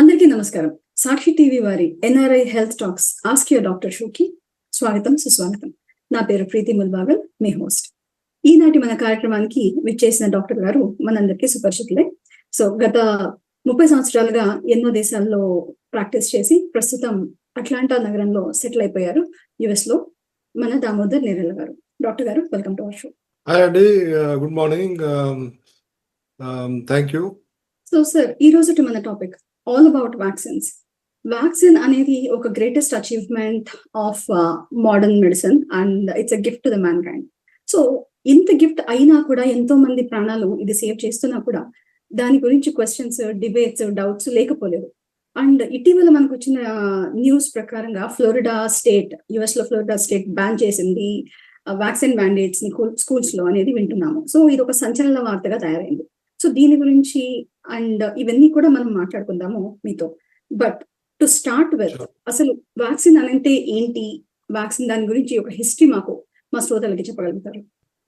అందరికీ నమస్కారం. సాక్షి టీవీ వారి NRI health talks ask your doctor షోకి స్వాగతం, సుస్వాగతం. నా పేరు ప్రీతి ముల్బాగల్, మీ హోస్ట్. ఈనాటి మన కార్యక్రమానికి విచ్చేసిన డాక్టర్ గారు మనందరికీ సుపరిచితులే. సో గత 30 సంవత్సరాలుగా ఎన్నో దేశాల్లో ప్రాక్టీస్ చేసి ప్రస్తుతం అట్లాంటా నగరంలో సెటిల్ అయిపోయారు యుఎస్ లో. మన Damodar Nerella garu. Doctor garu, welcome to our show. Hi అండి, good morning. Thank you. So sir, ఈ రోజు మన టాపిక్ ఆల్ అబౌట్ వ్యాక్సిన్స్. వ్యాక్సిన్ అనేది ఒక greatest achievement of modern medicine and it's a gift to the mankind. So ఇంత గిఫ్ట్ అయినా కూడా, ఎంతో మంది ప్రాణాలు ఇది సేవ్ చేస్తున్నా కూడా దాని గురించి క్వశ్చన్స్, డిబేట్స్, డౌట్స్ లేకపోలేవు. అండ్ ఇటీవల మనకు వచ్చిన న్యూస్ ప్రకారంగా ఫ్లోరిడా స్టేట్, యుఎస్ లో ఫ్లోరిడా స్టేట్ బ్యాన్ చేసింది వ్యాక్సిన్ మ్యాండేట్స్ ని స్కూల్స్ లో అనేది వింటున్నాము. సో ఇది ఒక సంచలన వార్తగా తయారైంది. సో దీని గురించి అండ్ ఇవన్నీ కూడా మనం మాట్లాడుకుందాము మీతో. బట్ టు స్టార్ట్ విత్, అసలు వ్యాక్సిన్ అంటే ఏంటి, వ్యాక్సిన్ దాని గురించి ఒక హిస్టరీ మాకు మా శ్రోతలకి చెప్పగలుగుతారు?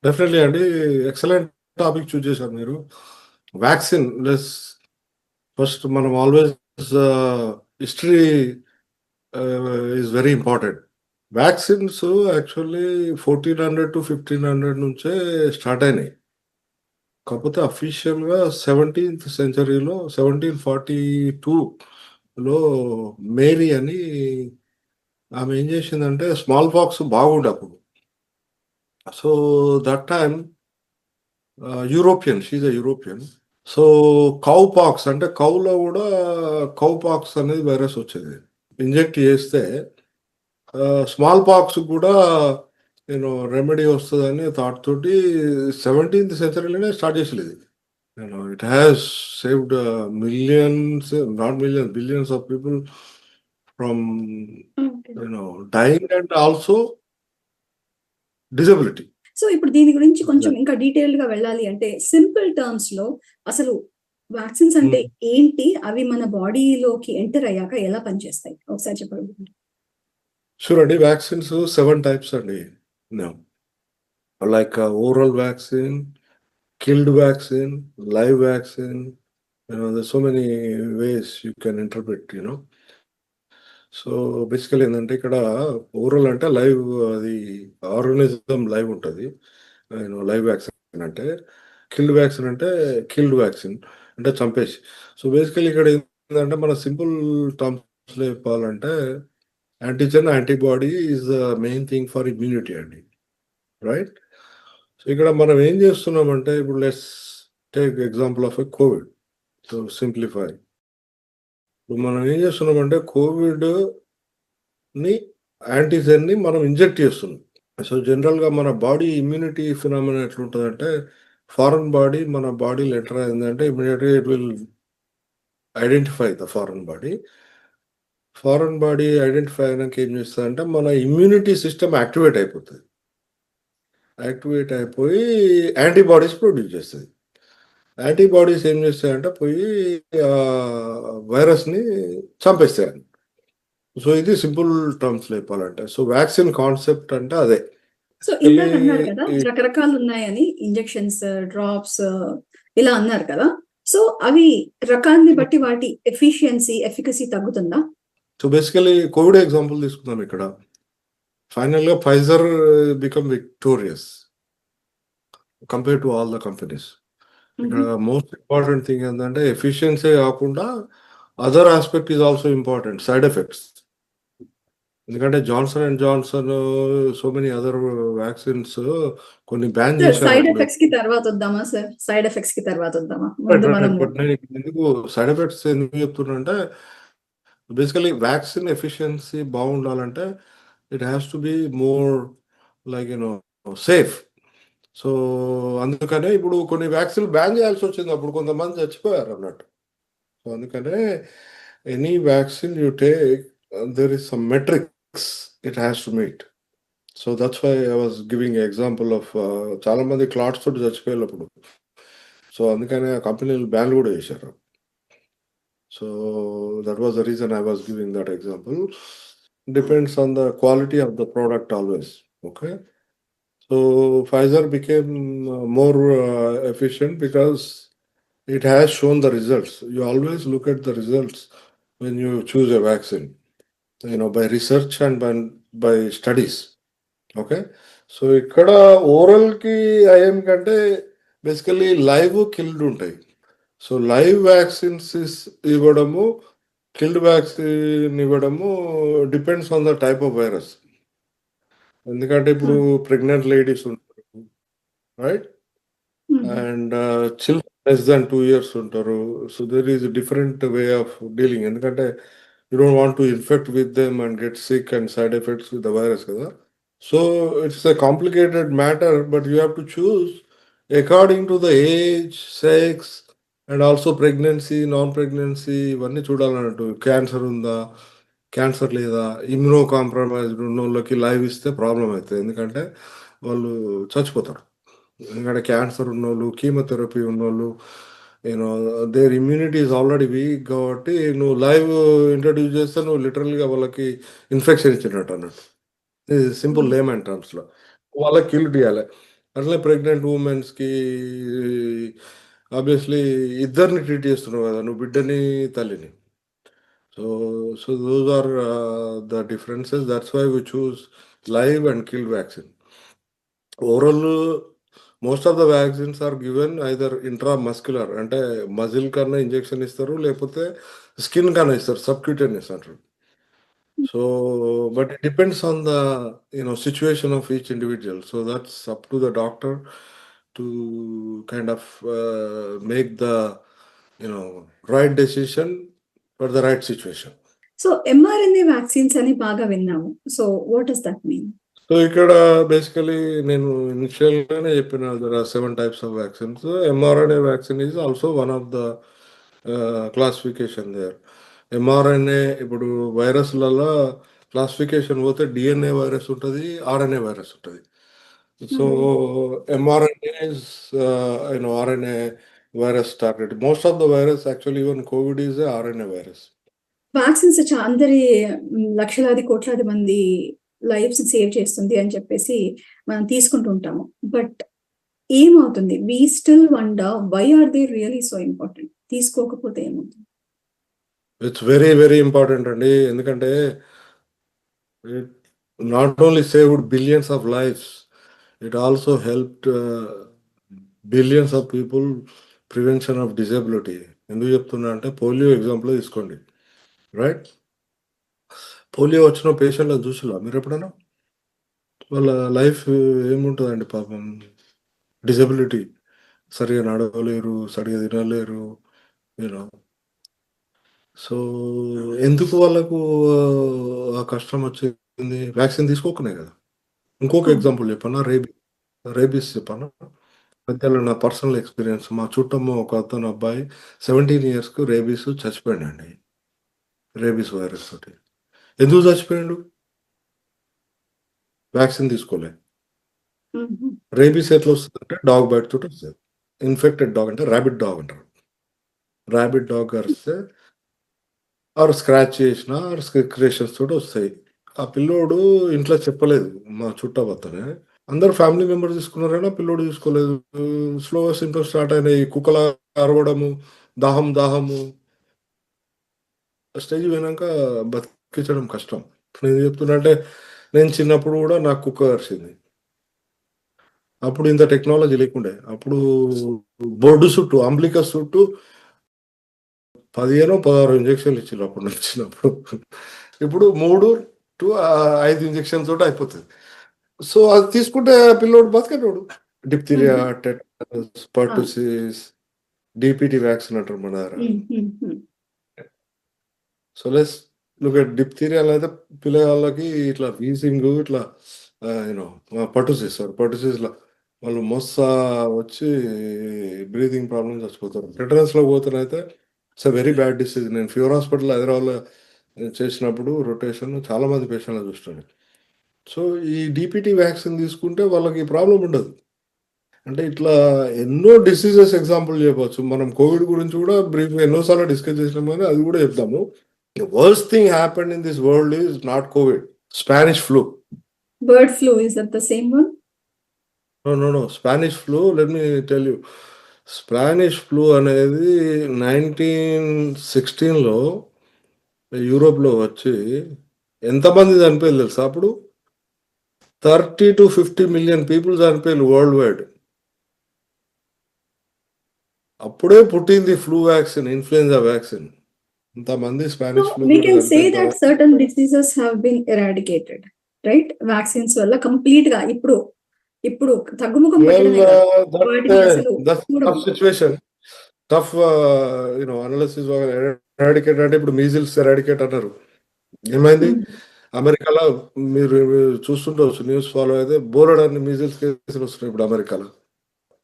డెఫినెట్లీ అండి, ఎక్సలెంట్ టాపిక్ చూస్ చేశారు మీరు. వ్యాక్సిన్ ఫస్ట్ మనం always history is very important. Vaccines actually 1400 to 1500 నుంచే స్టార్ట్ అయినాయి. కాకపోతే అఫీషియల్గా 17th సెంచరీలో 1742లో మేరీ అని ఆమె ఏం చేసిందంటే, స్మాల్ పాక్స్ బాగుండే అప్పుడు. So that time European, she's a European. So cowpox అంటే కౌలో కూడా కౌ పాక్స్ అనేది వైరస్ వచ్చేది. ఇంజెక్ట్ చేస్తే స్మాల్ పాక్స్ కూడా రెమెడీ వస్తుందని థాట్ తోటి 17th సెంచరీలోనే స్టార్ట్ చేసలేదు. It has saved millions, not millions, billions of people from dying and also disability. So ఇప్పుడు దీని గురించి కొంచెం ఇంకా డీటెయిల్డ్ గా వెళ్ళాలి అంటే, సింపుల్ టర్మ్స్ లో అసలు వ్యాక్సిన్స్ అంటే ఏంటి, అవి మన బాడీలోకి ఎంటర్ అయ్యాక ఎలా పనిచేస్తాయి ఒకసారి చెప్పగలుగుతారు? షూర్ అండి. వ్యాక్సిన్స్ 7 టైప్స్ అండి. Like oral vaccine, killed vaccine, live vaccine. there's so many ways you can interpret. So basically ఏంటంటే, ఇక్కడ ఓరల్ అంటే లైవ్, అది ఆర్గానిజం లైవ్ ఉంటుంది. లైవ్ వ్యాక్సిన్ అంటే. కిల్డ్ వ్యాక్సిన్ అంటే కిల్డ్ వ్యాక్సిన్ అంటే చంపేసి. సో బేసికలీ ఇక్కడ ఏంటంటే, మన సింపుల్ టర్మ్స్లో చెప్పాలంటే, antigen, antibody is the main thing for immunity అండి, రైట్? సో ఇక్కడ మనం ఏం చేస్తున్నామంటే, ఇప్పుడు let's take example of a Covid. So simplify, మనం ఏం చేస్తున్నామంటే, కోవిడ్ని యాంటీజెన్ని మనం ఇంజెక్ట్ చేస్తున్నాం. సో జనరల్గా మన బాడీ ఇమ్యూనిటీ ఫినామినా ఎట్లుంటుందంటే, ఫారెన్ బాడీ మన బాడీలో ఎంటర్ అయిందంటే ఇమీడియట్గా it will identify the foreign body. Foreign body identify అయినాక ఏం చేస్తుందంటే, మన ఇమ్యూనిటీ సిస్టమ్ యాక్టివేట్ అయిపోతుంది. యాక్టివేట్ అయిపోయి యాంటీబాడీస్ ప్రొడ్యూస్ చేస్తుంది. యాంటీబాడీస్ ఏం చేస్తాయంటే, పోయి వైరస్ని చంపేస్తాయి. సో ఇది సింపుల్ టర్మ్స్ చెప్పాలంటే. సో వ్యాక్సిన్ కాన్సెప్ట్ అంటే అదే. సో ఇందాక అన్నారు కదా రకరకాలు ఉన్నాయని, ఇంజెక్షన్స్, డ్రాప్స్ ఇలా అన్నారు కదా. సో అవి రకాన్ని బట్టి వాటి ఎఫికసీ తగ్గుతుందా? సో బేసికలీ కోవిడ్ ఎగ్జాంపుల్ తీసుకుందాం. ఇక్కడ ఫైనల్గా Pfizer become victorious compare to all the companies. ఇక్కడ మోస్ట్ ఇంపార్టెంట్ థింగ్ ఏంటంటే, ఎఫిషియన్సీ కాకుండా other aspect is also important, side effects. ఎందుకంటే Johnson and Johnson, so many other vaccines కొన్ని ban చేశారు. Side effects కి తర్వాత వద్దామా సార్? సైడ్ ఎఫెక్ట్స్ కి తర్వాత వద్దామా? ఎందుకు సైడ్ ఎఫెక్ట్స్ ఎందుకు చెప్తున్నా అంటే, బేసికలీ వ్యాక్సిన్ ఎఫిషియన్సీ బాగుండాలంటే it has to be more like safe. So అందుకనే ఇప్పుడు కొన్ని వ్యాక్సిన్ బ్యాన్ చేయాల్సి వచ్చింది, అప్పుడు కొంతమంది చచ్చిపోయారు అన్నట్టు. సో అందుకనే any vaccine you take, there is some metrics it has to meet. So that's why I was giving an example of చాలా మంది క్లాట్స్ తోటి చచ్చిపోయేటప్పుడు. సో అందుకనే ఆ కంపెనీలు బ్యాన్ కూడా చేశారు. So that was the reason I was giving that example. Depends on the quality of the product always. Okay. So Pfizer became more efficient because it has shown the results. You always look at the results when you choose a vaccine, by research and by studies. ఓకే. So ఇక్కడ ఓరల్‌కి, IM కంటే basically live, killed ఉంటాయి. So live vaccines ఇవ్వడము, killed vaccine ఇవ్వడము depends on the type of virus. ఎందుకంటే ఇప్పుడు pregnant ladies ఉంటారు, right? And children less than 2 years ఉంటారు. So there is different way of dealing. ఎందుకంటే you don't want to infect with them and get sick and side effects with the virus కదా. So it's a complicated matter, but you have to choose according to the age, sex and also pregnancy, non pregnancy ఇవన్నీ చూడాలన్నట్టు. Cancer ఉందా, cancer లేదా, immuno compromised ఉన్న వాళ్ళకి live ఇస్తే problem అవుతుంది. ఎందుకంటే వాళ్ళు చచ్చిపోతారు. ఎందుకంటే క్యాన్సర్ ఉన్నోళ్ళు, కీమోథెరపీ ఉన్నోళ్ళు, you know their immunity is already weak. కాబట్టి నువ్వు లైవ్ ఇంట్రడ్యూస్ చేస్తే నువ్వు లిటరల్గా వాళ్ళకి ఇన్ఫెక్షన్ ఇచ్చినట్టు అన్నట్టు. ఇది సింపుల్ లేమన్ టర్మ్స్లో వాళ్ళకి కిల్ చేయాలి. అట్లే ప్రెగ్నెంట్ ఉమెన్స్కి ఆబ్వియస్లీ ఇద్దరిని ట్రీట్ చేస్తున్నావు కదా, నువ్వు బిడ్డని, తల్లిని. So so those are the differences. That's why we choose live and kill vaccine. Oral most of the vaccines are given either intramuscular, అంటే మజిల్ కన్నా ఇంజెక్షన్ ఇస్తారు, లేకపోతే స్కిన్ కన్నా ఇస్తారు, సబ్క్యూటేనియస్ అంటారు. So but it depends on the situation of each individual. So that's up to the doctor to kind of make the right decision for the right situation. So mRNA vaccines అని బాగా విన్నాము. So what does that mean? So ఇక్కడ basically నేను ఇనిషియల్గానే చెప్పిన there are 7 types of vaccines. MRNA vaccine is also one of the classification there. MRNA ఇప్పుడు వైరస్లలో classification పోతే డిఎన్ఏ వైరస్ ఉంటుంది, ఆర్ఎన్ఏ వైరస్ ఉంటుంది. So mRNA is RNA virus target. Most of the virus actually even Covid is RNA virus. Vaccines అందరి లక్షలాది కోట్లాది మంది lifes save చేస్తుంది అని చెప్పేసి మనం తీసుకుంటూ ఉంటాము. బట్ ఏమవుతుంది? We still wonder why are they really so important? తీసుకోకపోతే ఏమవుతుంది? ఇట్స్ వెరీ వెరీ ఇంపార్టెంట్ అండి. ఎందుకంటే it not only saved billions of lifes, it also helped billions of people prevention of disability. ఎందుకు చెప్తున్నా అంటే పోలియో ఎగ్జాంపుల్ తీసుకోండి, right? Polio వచ్చిన పేషెంట్లను చూసిలా మీరు ఎప్పుడైనా? వాళ్ళ లైఫ్ ఏముంటుందండి పాపం, డిజబిలిటీ, సరిగా నడవలేరు, సరిగా తినలేరు, యూనో. సో ఎందుకు వాళ్ళకు ఆ కష్టం వచ్చింది? వ్యాక్సిన్ తీసుకోకనే కదా. ఇంకొక ఎగ్జాంపుల్ చెప్పన్నా, రేబీస్ చెప్పన్నా. మధ్యలో నా పర్సనల్ ఎక్స్పీరియన్స్, మా చుట్టము ఒక అతను అబ్బాయి 17 ఇయర్స్కు రేబీస్ చచ్చిపోయాడండి, రేబీస్ వైరస్ తోటి. ఎందుకు చచ్చిపోయాడు? వ్యాక్సిన్ తీసుకోలే. రేబీస్ ఎట్లా వస్తుందంటే డాగ్ బైట్ తోటి వస్తుంది. ఇన్ఫెక్టెడ్ డాగ్ అంటే ర్యాబిట్ డాగ్ అంటారు. ర్యాబిట్ డాగ్ కరిస్తే ఆర్ స్క్రాచ్ చేసిన ఆర్ స్క్రేషన్స్ తోటి వస్తాయి. ఆ పిల్లోడు ఇంట్లో చెప్పలేదు, మా చుట్టపక్కనే అందరు ఫ్యామిలీ మెంబర్స్ తీసుకున్నారైనా పిల్లోడు తీసుకోలేదు. స్లోగా సింటమ్స్ స్టార్ట్ అయినాయి, కుక్కల అరవడము, దాహము స్టేజ్ పోయినాక బతికించడం కష్టం. నేను చెప్తున్నా అంటే నేను చిన్నప్పుడు కూడా నాకు కుక్క కరిచింది. అప్పుడు ఇంత టెక్నాలజీ లేకుండే. అప్పుడు బొడ్డు చుట్టూ, అంబ్లికస్ చుట్టూ 15-16 ఇంజక్షన్లు ఇచ్చారు అప్పుడు నాకు చిన్నప్పుడు. ఇప్పుడు 3 to 5 ఇంజక్షన్స్ తోటి అయిపోతుంది. సో అది తీసుకుంటే పిల్లోడు బతికేటోడు. Diphtheria, tetanus, pertussis, DPT vaccine అంటారు మన దగ్గర. సో లెట్స్ లుక్ ఎట్ డిప్థీరియాలో అయితే పిల్లగాళ్ళకి ఇట్లా వీజింగ్, ఇట్లా పర్టుసిస్లో వాళ్ళు మొస్సా వచ్చి బ్రీతింగ్ ప్రాబ్లమ్స్ చచ్చిపోతారు. టెటనస్లో పోతేనైతే it's a very bad disease. నేను ఫీవర్ హాస్పిటల్ హైదరాబాద్లో చేసినప్పుడు రొటేషన్ చాలా మంది పేషెంట్లు చూస్తాను. సో ఈ డిపిటి వ్యాక్సిన్ తీసుకుంటే వాళ్ళకి ప్రాబ్లం ఉండదు. అంటే ఇట్లా ఎన్నో డిసీజెస్ ఎగ్జాంపుల్ చెప్పవచ్చు. మనం కోవిడ్ గురించి కూడా బ్రీఫ్గా ఎన్నోసార్లు డిస్కస్ చేసినాం, కానీ అది కూడా చెప్తాము. The worst thing happened in this world is not COVID, Spanish flu. Bird flu, is that the same one? No. Spanish flu, let me tell you. Spanish flu అనేది 1916లో యూరోప్లో వచ్చి ఎంతమంది చనిపోయారు తెలుసా? అప్పుడు 30 to 50 మిలియన్ పీపుల్ చనిపోయారు world wide. అప్పుడే పుట్టింది ఫ్లూ వ్యాక్సిన్, ఇన్ఫ్లుయెన్జా వ్యాక్సిన్. ఇంతమంది So స్పానిష్ ఫ్లూ we కూడా can say చనిపోయిన that తర్వాత certain diseases have been eradicated, right? Vaccines వల్ల కంప్లీట్ గా ఇప్పుడు తగ్గుముఖం పట్టడమే కాదు, వాటిని అసలు దట్స్ చూడము. Tough situation. Tough analysis eradicate అంటే ఇప్పుడు మీజిల్స్ ఎరాడికేట్ అన్నారు. ఏమైంది? అమెరికాలో మీరు చూస్తుండవచ్చు, న్యూస్ ఫాలో అయితే బోలెడన్ని మీజిల్స్ కేసులు వస్తున్నాయి ఇప్పుడు అమెరికాలో.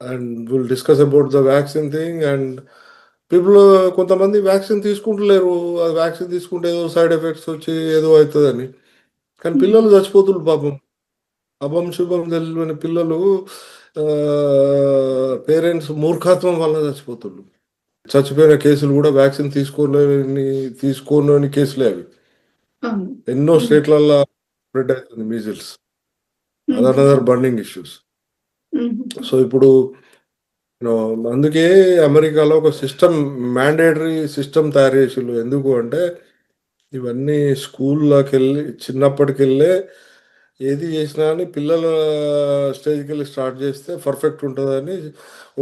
And will discuss about the vaccine thing. And people కొంతమంది వ్యాక్సిన్ తీసుకుంటలేరు. అది వ్యాక్సిన్ తీసుకుంటే ఏదో సైడ్ ఎఫెక్ట్స్ వచ్చి ఏదో అవుతుందని. కానీ పిల్లలు చచ్చిపోతున్నారు పాపం. అభం శుభం తెలియని పిల్లలు పేరెంట్స్ మూర్ఖత్వం వల్ల చచ్చిపోతున్నారు. చచ్చిపోయిన కేసులు కూడా వ్యాక్సిన్ తీసుకోని కేసులే అవి. ఎన్నో స్టేట్లలో స్ప్రెడ్ అవుతుంది measles. Other burning issues. So ఇప్పుడు అందుకే అమెరికాలో ఒక మ్యాండేటరీ సిస్టమ్ తయారు చేసిళ్ళు. ఎందుకు అంటే ఇవన్నీ స్కూల్లోకి వెళ్ళి చిన్నప్పటికెళ్ళే ఏది చేసినా అని పిల్లల స్టేజ్కి వెళ్ళి స్టార్ట్ చేస్తే పర్ఫెక్ట్ ఉంటుందని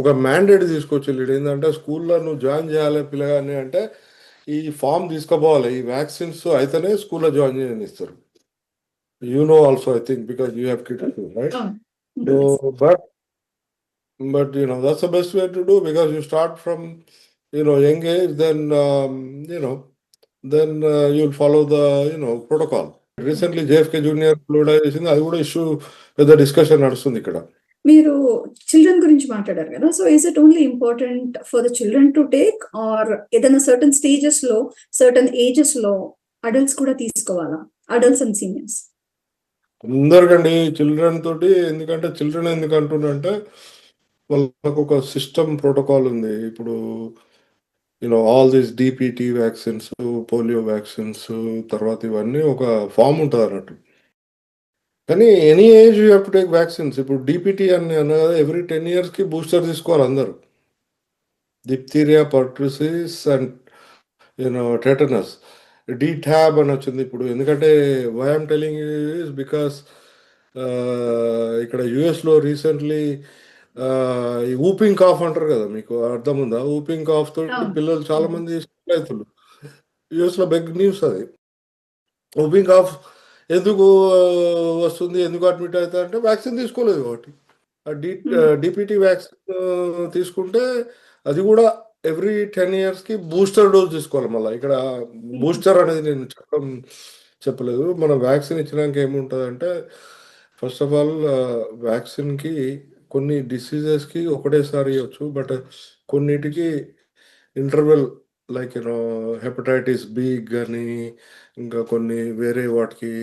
ఒక మ్యాండేట్ తీసుకొచ్చి ఏంటంటే స్కూల్లో నువ్వు జాయిన్ చేయాలి పిల్లగాని అంటే ఈ ఫామ్ తీసుకుపోవాలి, ఈ వ్యాక్సిన్స్ అయితేనే స్కూల్లో జాయిన్ చేయనిస్తారు. Also I think because you have kids, right? But that's the best way to do, because you start from young age, then you'll follow the protocol. Recently JFK Junior fluidization, అది కూడా issue పెద్ద discussion నడుస్తుంది ఇక్కడ. మీరు children గురించి మాట్లాడారు కదా, so is it only important for the children to take, or ఏదైనా సర్టన్ స్టేజెస్ లో సర్టన్ ఏజెస్ లో అడల్ట్స్ కూడా తీసుకోవాలా? అడల్ట్స్ అండ్ సీనియర్స్ అందరికండి, చిల్డ్రన్ తోటి. ఎందుకంటే చిల్డ్రన్ ఎందుకు అంటున్నారంటే వాళ్ళకు ఒక సిస్టమ్ ప్రోటోకాల్ ఉంది. ఇప్పుడు all these DPT vaccines, polio vaccines, తర్వాత ఇవన్నీ ఒక ఫామ్ ఉంటుంది అన్నట్టు. కానీ any age you have to take vaccines. ఇప్పుడు డిపిటి అన్న కదా, ఎవ్రీ 10 yearsకి బూస్టర్ తీసుకోవాలి అందరు. Diphtheria, pertussis and tetanus. DTaP అని వచ్చింది ఇప్పుడు. ఎందుకంటే why I'm telling is because ఇక్కడ యుఎస్లో రీసెంట్లీ ఈ ఊపింగ్ కాఫ్ అంటారు కదా, మీకు అర్థం ఉందా? ఊపింగ్ కాఫ్ తోటి పిల్లలు చాలా మంది అవుతున్నారు. యుఎస్లో బిగ్ న్యూస్ అది. ఊపింగ్ కాఫ్ ఎందుకు వస్తుంది, ఎందుకు అడ్మిట్ అవుతా అంటే వ్యాక్సిన్ తీసుకోలేదు కాబట్టి. డిపిటి వ్యాక్సిన్ తీసుకుంటే అది కూడా ఎవ్రీ 10 yearsకి బూస్టర్ డోస్ తీసుకోవాలి. మళ్ళీ ఇక్కడ బూస్టర్ అనేది నేను చెప్పలేదు. మనం వ్యాక్సిన్ ఇచ్చినాక ఏముంటుంది అంటే, ఫస్ట్ ఆఫ్ ఆల్ వ్యాక్సిన్కి కొన్ని డిసీజెస్కి ఒకటేసారి ఇవ్వచ్చు, బట్ కొన్నిటికి ఇంటర్వెల్, లైక్ హెపటైటిస్ బి కానీ ఇంకా కొన్ని వేరే వాటికి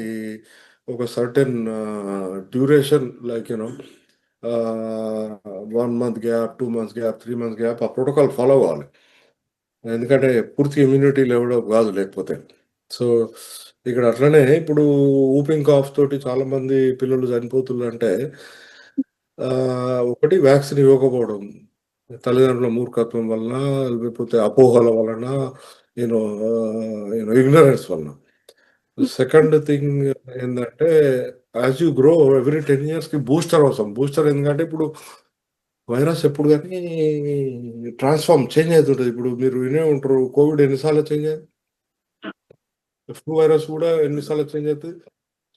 ఒక certain duration, like 1 month gap, 2 months gap, 3 months gap ఆ ప్రోటోకాల్ ఫాలో అవ్వాలి. ఎందుకంటే పూర్తి ఇమ్యూనిటీ లెవెల్ కాదు లేకపోతే. సో ఇక్కడ అట్లనే ఇప్పుడు ఊపింగ్ కాఫ్ తోటి చాలా మంది పిల్లలు చనిపోతున్నారు అంటే ఒకటి వ్యాక్సిన్ ఇవ్వకపోవడం, తల్లిదండ్రుల మూర్ఖత్వం వలన, లేకపోతే అపోహల వలన, ఇగ్నరెన్స్ వలన. సెకండ్ థింగ్ ఏంటంటే, యాజ్ యూ గ్రో ఎవ్రీ 10 yearsకి బూస్టర్ అవసరం. బూస్టర్ ఎందుకంటే ఇప్పుడు వైరస్ ఎప్పుడు కానీ చేంజ్ అవుతుంటుంది. ఇప్పుడు మీరు వినే ఉంటారు, కోవిడ్ ఎన్నిసార్లు చేంజ్ అయ్యింది, ఫ్లూ వైరస్ కూడా ఎన్నిసార్లు చేంజ్ అవుతుంది.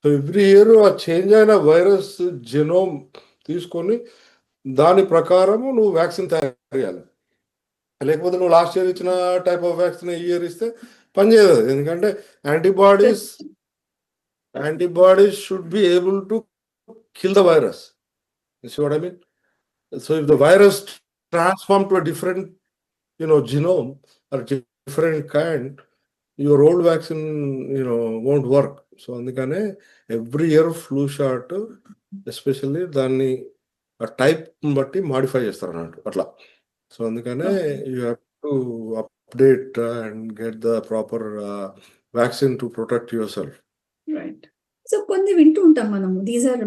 సో ఎవ్రీ ఇయర్ ఆ చేంజ్ అయిన వైరస్ జెనోమ్ తీసుకొని దాని ప్రకారము నువ్వు వ్యాక్సిన్ తయారు చేయాలి. లేకపోతే నువ్వు లాస్ట్ ఇయర్ ఇచ్చిన టైప్ ఆఫ్ వ్యాక్సిన్ ఈ ఇయర్ ఇస్తే పనిచేయదు. ఎందుకంటే antibodies should be able to kill the virus. You see what I mean? So if the virus transform to a different, genome or different kind, your old vaccine, won't work. So అందుకనే every year flu shot especially దాన్ని ఆ type బట్టి modify చేస్తారు అన్నట్టు అట్లా. So అందుకనే you have to update and get the proper vaccine to protect your self. Right. So కొన్ని వింటూ ఉంటాం మనము, దీస్ ఆర్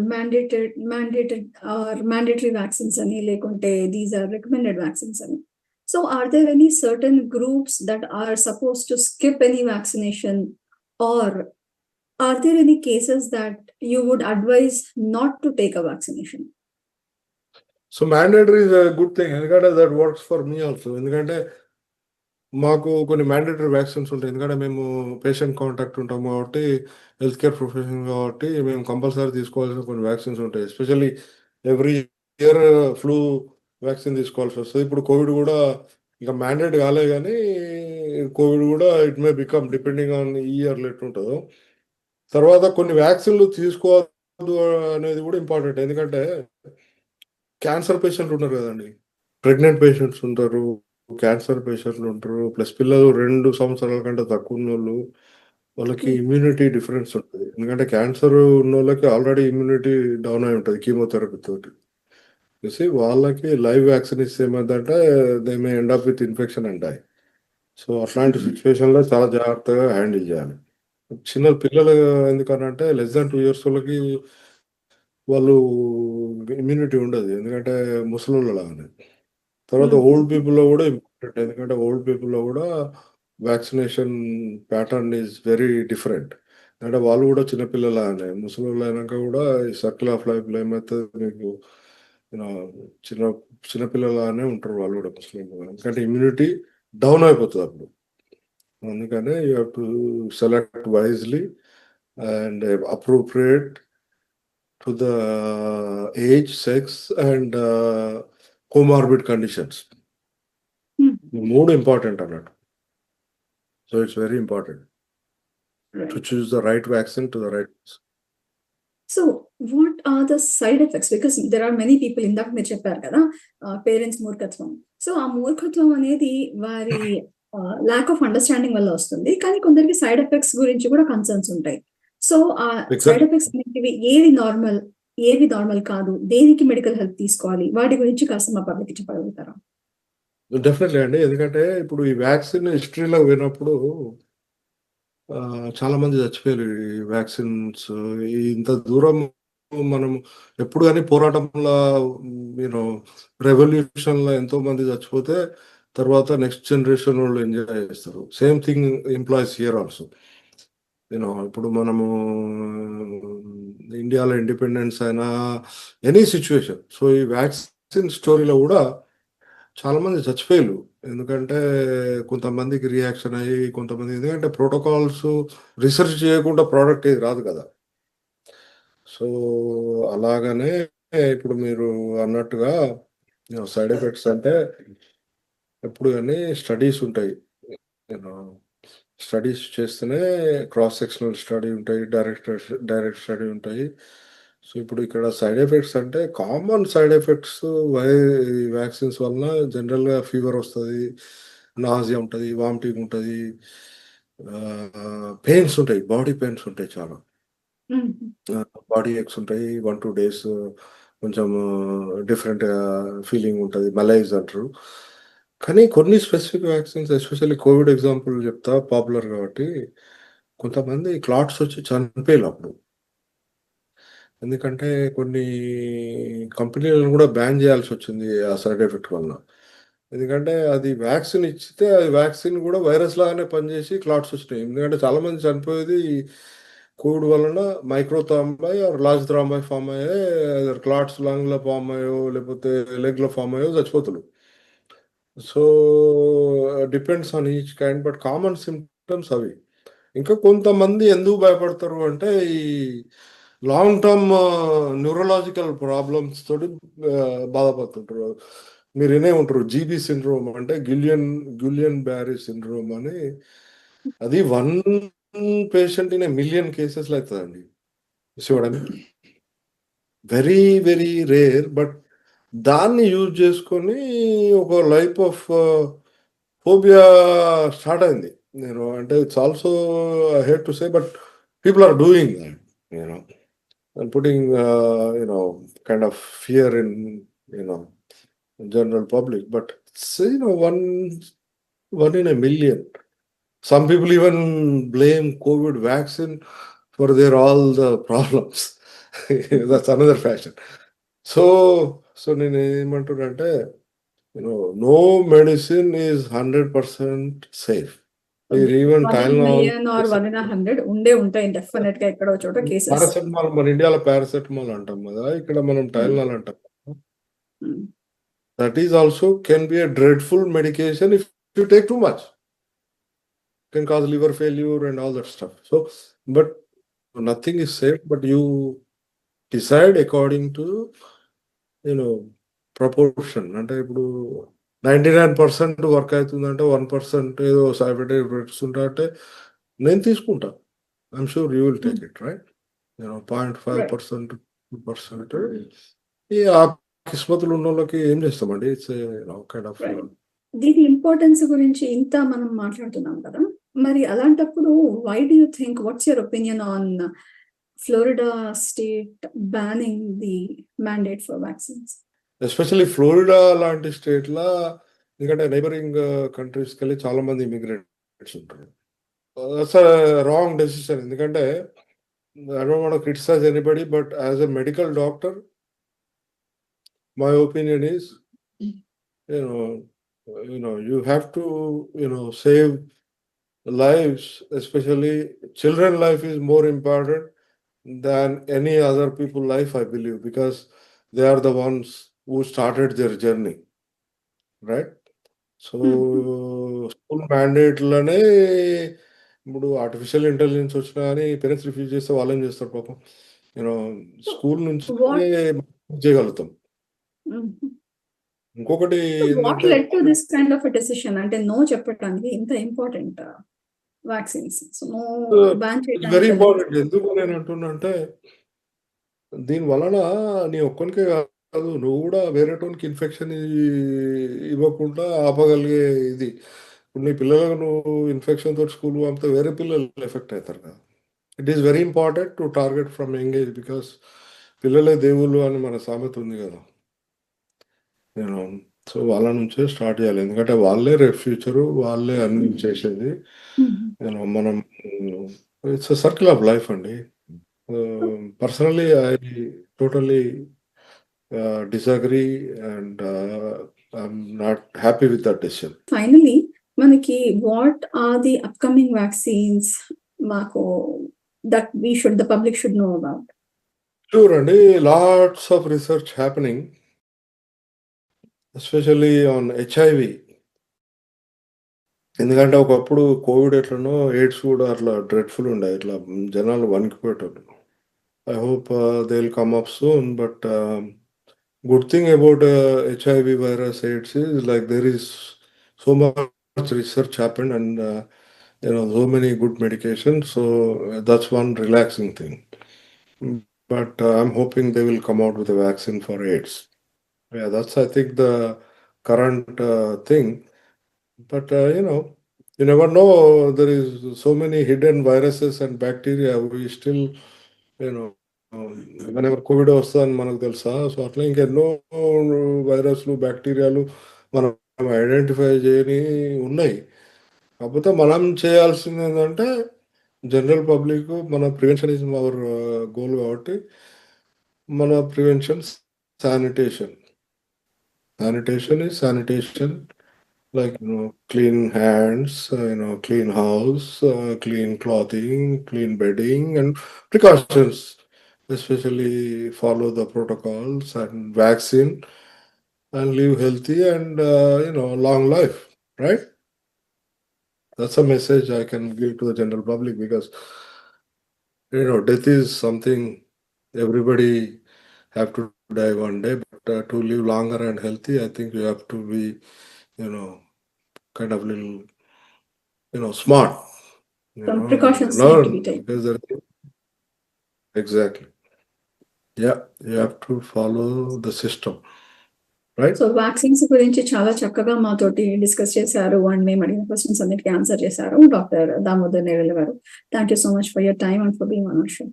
మ్యాండేటరీ వ్యాక్సిన్స్ అని, లేకుంటే దీస్ ఆర్ రికమెండెడ్ వ్యాక్సిన్స్ అని. So are there any certain groups that are supposed to skip any vaccination, or are there any cases that you would advise not to take a vaccination? So mandatory is good thing, ఎందుకంటే that works for me also. ఎందుకంటే మాకు కొన్ని mandatory vaccines ఉంటాయి, ఎందుకంటే మేము patient contact ఉంటాము కాబట్టి, health care profession కాబట్టి మేము కంపల్సరీ తీసుకోవాల్సిన కొన్ని వ్యాక్సిన్స్ ఉంటాయి. Especially every year flu vaccine తీసుకోవాల్సి వస్తుంది. ఇప్పుడు కోవిడ్ కూడా ఇంకా మ్యాండేట్ కాలే, కానీ కోవిడ్ కూడా it may become depending on ఈ ఇయర్లో ఎట్లుంటుందో. తర్వాత కొన్ని వ్యాక్సిన్లు తీసుకోవద్దు అనేది కూడా ఇంపార్టెంట్, ఎందుకంటే క్యాన్సర్ పేషెంట్లు ఉన్నారు కదండి, ప్రెగ్నెంట్ పేషెంట్స్ ఉంటారు, క్యాన్సర్ పేషెంట్లు ఉంటారు, ప్లస్ పిల్లలు 2 సంవత్సరాల కంటే తక్కువ ఉన్న వాళ్ళు, వాళ్ళకి ఇమ్యూనిటీ డిఫరెన్స్ ఉంటుంది. ఎందుకంటే క్యాన్సర్ ఉన్న వాళ్ళకి ఆల్రెడీ ఇమ్యూనిటీ డౌన్ అయి ఉంటుంది కీమోథెరపీ తోటి. చూసి వాళ్ళకి లైవ్ వ్యాక్సిన్ ఇస్తే ఏమైందంటే they may end up with infection and die. So అట్లాంటి సిచ్యువేషన్లో చాలా జాగ్రత్తగా హ్యాండిల్ చేయాలి. చిన్న పిల్లలు ఎందుకనంటే లెస్ దాన్ 2 years వాళ్ళకి వాళ్ళు ఇమ్యూనిటీ ఉండదు, ఎందుకంటే ముసలోళ్ళ లాగానే. తర్వాత ఓల్డ్ పీపుల్లో కూడా ఇంపార్టెంట్, ఎందుకంటే ఓల్డ్ పీపుల్లో కూడా vaccination pattern is very different. అంటే వాళ్ళు కూడా చిన్నపిల్లలాగానే, ముసలోళ్ళు అయినాక కూడా ఈ సర్కిల్ ఆఫ్ లైఫ్లో ఏమవుతుంది మీకు, చిన్న చిన్నపిల్లలాగానే ఉంటారు వాళ్ళు కూడా ముసలోళ్ళు, ఎందుకంటే ఇమ్యూనిటీ డౌన్ అయిపోతుంది అప్పుడు. అందుకనే you have to select wisely and appropriate to the age, sex and comorbid conditions. మూడు ఇంపార్టెంట్ అన్నట్టు. So it's very important to choose the right vaccine to the right. So what are the side effects? Because there are many people, ఇందాక మీరు చెప్పారు కదా parents మూర్ఖత్వం. So ఆ మూర్ఖత్వం అనేది వారి ల్యాక్ ఆఫ్ అండర్స్టాండింగ్ వల్ల వస్తుంది, కానీ కొందరికి సైడ్ ఎఫెక్ట్స్ గురించి కూడా కన్సర్న్స్ ఉంటాయి. సో ఆ సైడ్ ఎఫెక్ట్స్ అనేవి ఏవి నార్మల్ కాదు, దేనికి మెడికల్ హెల్ప్ తీసుకోవాలి, వాటి గురించి కాస్త మా పబ్లిక్ చెప్పగలుగుతారా? డెఫినెట్లీ అండి, ఎందుకంటే ఇప్పుడు ఈ వ్యాక్సిన్ హిస్టరీలో పోయినప్పుడు చాలా మంది చచ్చిపోయారు ఈ వ్యాక్సిన్స్. ఇంత దూరం మనం ఎప్పుడు కానీ పోరాటంలో రెవల్యూషన్లో ఎంతో మంది చచ్చిపోతే తర్వాత నెక్స్ట్ జనరేషన్ వాళ్ళు ఎంజాయ్ చేస్తారు. Same thing employees here also. ఇప్పుడు మనము ఇండియాలో ఇండిపెండెన్స్ అయినా ఎనీ సిచ్యువేషన్, సో ఈ వ్యాక్సిన్ స్టోరీలో కూడా చాలా మంది చచ్చిపోయారు, ఎందుకంటే కొంతమందికి రియాక్షన్ అయ్యి, కొంతమంది ఎందుకంటే ప్రోటోకాల్స్ రీసెర్చ్ చేయకుండా ప్రోడక్ట్ ఏది రాదు కదా. సో అలాగనే ఇప్పుడు మీరు అన్నట్టుగా సైడ్ ఎఫెక్ట్స్ అంటే ఎప్పుడు కానీ స్టడీస్ ఉంటాయి, స్టడీస్ చేస్తేనే క్రాస్ సెక్షనల్ స్టడీ ఉంటాయి, డైరెక్ట్ స్టడీ ఉంటాయి. సో ఇప్పుడు ఇక్కడ సైడ్ ఎఫెక్ట్స్ అంటే కామన్ సైడ్ ఎఫెక్ట్స్ వ్యాక్సిన్స్ వలన జనరల్గా ఫీవర్ వస్తుంది, నాజియా ఉంటుంది, వామిటింగ్ ఉంటుంది, పెయిన్స్ ఉంటాయి, బాడీ పెయిన్స్ ఉంటాయి, చాలా బాడీ ఏక్స్ ఉంటాయి, 1-2 days కొంచెం డిఫరెంట్ ఫీలింగ్ ఉంటుంది, మలైజ్ అంటారు. కానీ కొన్ని specific vaccines, especially Covid example చెప్తా పాపులర్ కాబట్టి, కొంతమంది క్లాట్స్ వచ్చి చనిపోయారు అప్పుడు. ఎందుకంటే కొన్ని కంపెనీలను కూడా బ్యాన్ చేయాల్సి వచ్చింది ఆ సైడ్ ఎఫెక్ట్ వల్ల. ఎందుకంటే అది వ్యాక్సిన్ ఇచ్చితే అది వ్యాక్సిన్ కూడా వైరస్ లాగానే పనిచేసి క్లాట్స్ వచ్చినాయి. ఎందుకంటే చాలా మంది చనిపోయేది కోవిడ్ వలన మైక్రో థ్రాంబై ఆర్ లార్జ్ థ్రాంబై ఫామ్ అయ్యే, క్లాట్స్ లంగ్లో ఫామ్ అయ్యో లేకపోతే లెగ్లో ఫామ్ అయ్యో చచ్చిపోతున్నారు. So depends on each kind, but common symptoms అవి. ఇంకా కొంతమంది ఎందుకు భయపడతారు అంటే ఈ లాంగ్ టర్మ్ న్యూరలాజికల్ ప్రాబ్లమ్స్ తోటి బాధపడుతుంటారు. మీరు వినే ఉంటారు జీబీ సిండ్రోమ్, అంటే గిలియన్ బ్యారీ సిండ్రోమ్ అని. అది 1 patient in a million కేసెస్లో అవుతుందండి. చూడండి, వెరీ వెరీ రేర్, బట్ దాన్ని యూజ్ చేసుకొని ఒక లైఫ్ ఆఫ్ ఫోబియా స్టార్ట్ అయింది. అంటే it's also I hate to say, but people are doing that, and putting kind of fear in general public, but it's one in a million. Some people even blame COVID vaccine for their all the problems. That's another fashion. So నేను ఏమంటున్నానంటే no medicine is 100% safe. Even 1 in a Tylenol, million or 1 in a 100 ఉండే ఉంటాయి definite గా ఎక్కడో చోట cases. Paracetamol మన ఇండియాలో paracetamol అంటాం కదా, ఇక్కడ మనం టైలనాల్ అంటాం. That is also can be a dreadful medication if you take too much. Can cause liver failure and all that stuff. So, but nothing is safe, but you decide according to, proportion. అంటే ఇప్పుడు 99% work అవుతుందంటే 1% ఏదో side effects ఉంటాయంటే నేను తీసుకుంటా. I'm sure you will take it, right? 0.5%, 2%. ఈ ఆ కిస్మతులు ఉన్న వాళ్ళకి ఏం చేస్తామండి? It's kind of. దీని ఇంపార్టెన్స్ గురించి ఇంత మనం మాట్లాడుతున్నాం కదా, మరి అలాంటప్పుడు why do you think, what's your opinion on Florida state banning the mandate for vaccines? Especially Florida లాంటి స్టేట్లా, ఎందుకంటే నైబరింగ్ కంట్రీస్కి వెళ్ళి చాలా మంది ఇమిగ్రేట్స్ ఉంటారు. That's wrong decision. ఎందుకంటే I don't want to criticize anybody, but as a medical doctor, my opinion is, you have to, save lives, especially children life is more important than any other people life, I believe, because they are the ones who started their journey, right? So school మ్యాండేట్లోనే ఇప్పుడు artificial intelligence వచ్చినా కానీ parents refuse చేస్తే వాళ్ళు ఏం చేస్తారు పాపం? School నుంచి చేయగలుగుతాం. ఇంకొకటి what led to this kind of decision, అంటే నో చెప్పడానికి ఇంత important vaccines, so no ban చేయడానికి వెరీ ఇంపార్టెంట్. ఎందుకు నేను అంటున్నా అంటే, దీని వలన నీ ఒక్కనికే కాదు, నువ్వు కూడా వేరేటోనికి ఇన్ఫెక్షన్ ఇవ్వకుండా ఆపగలిగే ఇది. ఇప్పుడు నీ పిల్లలకు నువ్వు ఇన్ఫెక్షన్ తోటి స్కూల్ పంపితే వేరే పిల్లలు ఎఫెక్ట్ అవుతారు కదా. It is very important to target from young age, because పిల్లలే దేవుళ్ళు అని మన సామెత ఉంది కదా. సో వాళ్ళ నుంచే స్టార్ట్ చేయాలి, ఎందుకంటే వాళ్ళే రేపు ఫ్యూచరు, వాళ్ళే అన్ని చేసేది. మనం ఇట్స్ సర్కిల్ ఆఫ్ లైఫ్ అండి. Personally I totally disagree and I'm not happy with that decision. Finally, మనకి what are the upcoming vaccines మాకు that the public should know about? Sure అండి, lots of research happening, especially on HIV. ఎందుకంటే ఒకప్పుడు Covid ఎట్లనో AIDS కూడా అట్లా dreadful ఉండే, ఇట్లా జనాలు వణికిపోయేటోళ్ళు. I hope they'll come up soon, but good thing about HIV virus AIDS is like there is so much research happened and so many good medications, so that's one relaxing thing. But I'm hoping they will come out with a vaccine for AIDS. Yeah, that's I think the current thing. But you never know, there is so many hidden viruses and bacteria. We still, whenever Covid వస్తుందని మనకు తెలుసా? So అట్లా ఇంకెన్నో వైరస్లు, బ్యాక్టీరియాలు మనం identify చేయని ఉన్నాయి. కాకపోతే మనం చేయాల్సింది ఏంటంటే, జనరల్ పబ్లిక్, మన ప్రివెన్షన్ ఇస్ అవర్ గోల్ కాబట్టి మన prevention sanitation is sanitation, like clean hands, clean house, clean clothing, clean bedding, and precautions, especially follow the protocols and vaccine and live healthy and long life, right? That's a message I can give to the general public, because death is something everybody have to die one day, but to live longer and healthy, I think you have to be kind of little smart. Some precautions learn, need to be taken. because exactly, yeah, you have to follow the system, right? So vaccines గురించి చాలా చక్కగా మాతోటి discuss చేశారు and మేము అడిగిన questions అన్నిటికీ answer చేశారు doctor Damodar Nerella గారు. Thank you so much for your time and for being on our show.